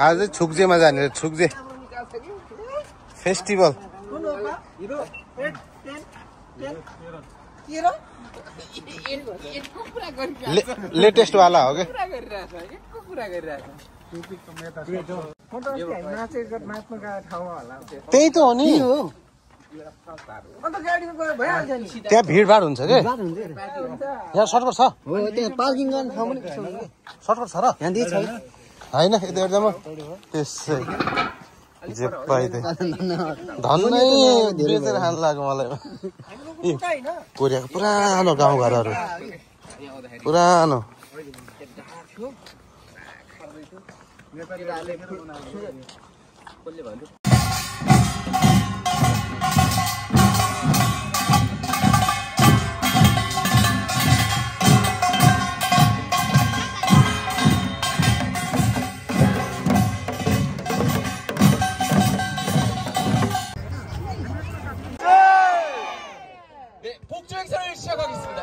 आज छुकजेमा जाने छुकजे festival latest वाला हो क्या त्यही त हो नि त्यहाँ भिडभाड हुन्छ क्या यहाँ सर्टकट छ पार्किङ गर्ने ठाउँ पनि सर्टकट छ र होइन यता हेर्दामा त्यसै जे पाइदिए धन्नै बेचेर खानु लाग्यो मलाई कोरियाको पुरानो गाउँघरहरू पुरानो 복주 행사를 시작하겠습니다.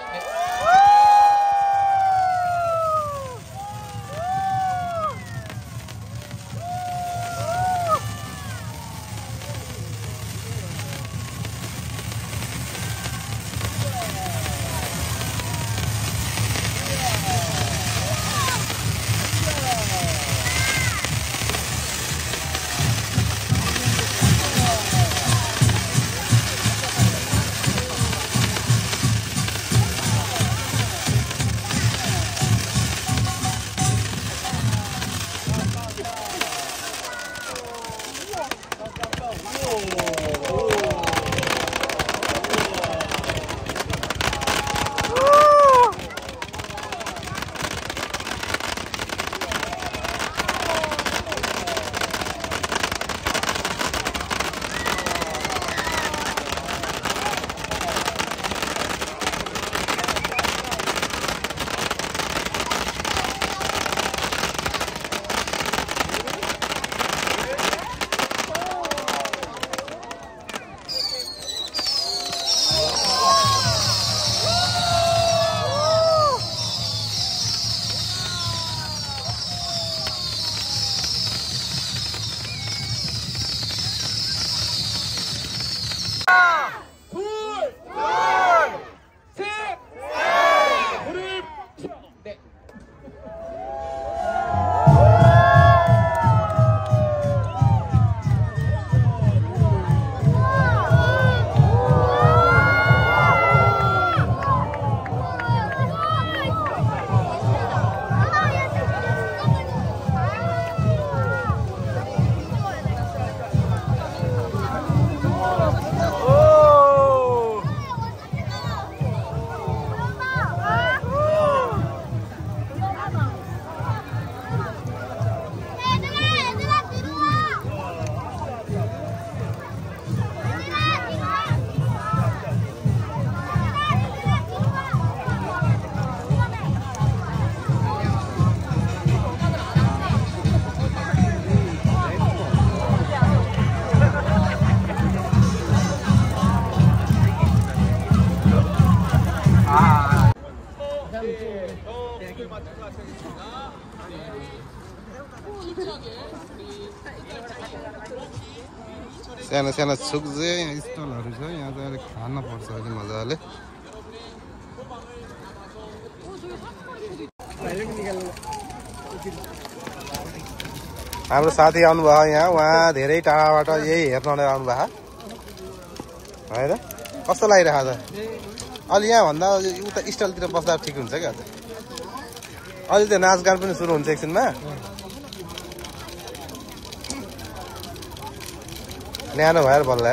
सानो सानो छुकजे स्टलहरू छ यहाँ चाहिँ अहिले खान पर्छ अहिले मजाले हाम्रो साथी आउनुभयो यहाँ उहाँ धेरै टाढाबाट यही हेर्न आउनुभयो होइन कस्तो लागिरहेको छ अलि यहाँभन्दा उता स्टलतिर बस्दा ठिक हुन्छ क्या अलि त्यो नाचगान पनि सुरु हुन्छ एकछिनमा न्यानो भएर बल्ल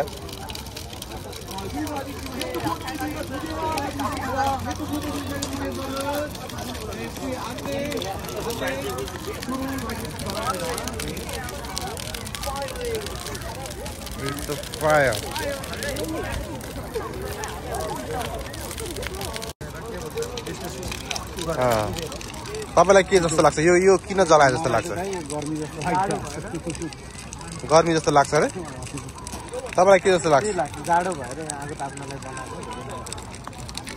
It's a fire. तपाईलाई के जस्तो लाग्छ यो किन जलाए जस्तो लाग्छ गर्मी जस्तो लाग्छ रे तपाईलाई के जस्तो लाग्छ जाडो भएर आगो ताप्नलाई बनाएको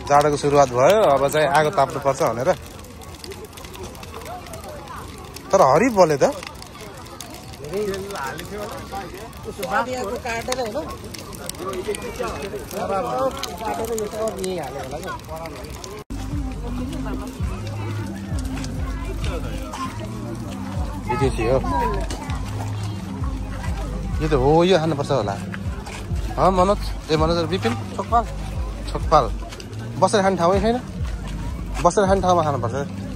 जाडोको सुरुवात भयो अब चाहिँ आगो ताप्नु पर्छ भनेर तर हरि बोले त विदेशी हो यो त हो यो खानुपर्छ होला मनोज मनोज विपिन छोकपाल बसेर खाने ठाउँै छैन बसेर खाने ठाउँमा खानुपर्छ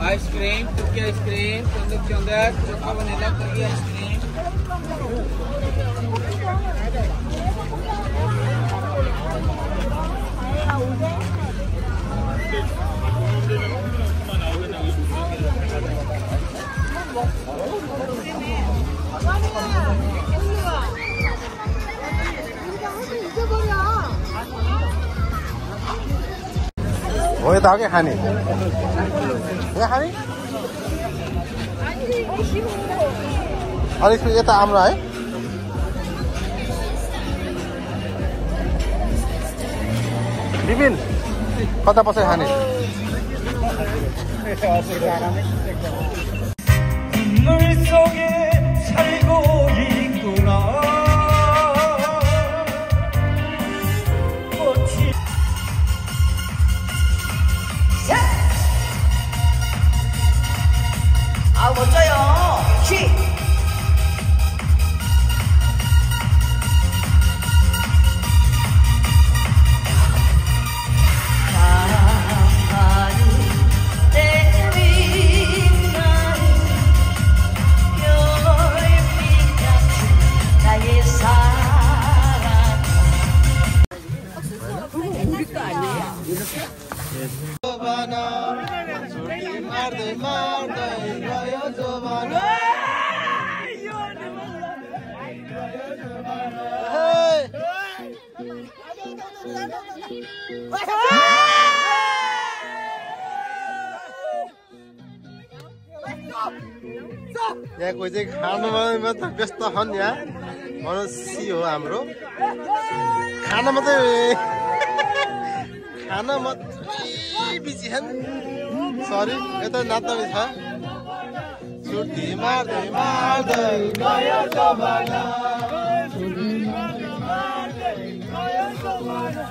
आइसक्रीम कुकी आइसक्रीम चंदक चोखा वनीला कुकी आइसक्रीम हो यो त के खाने खाने अलिक यता हाम्रो है विपिन कता पसेर खाने 멋져요. 키. यहाँ कोही चाहिँ खानुमा मात्र व्यस्त छन् यहाँ मनोसी हो हाम्रो खाना मात्रै बिजी छन् सरी यता नाच्ने छ छुट्टी मार्दै मार्दै गयो जमाना छुट्टी मार्दै मार्दै गयो जमाना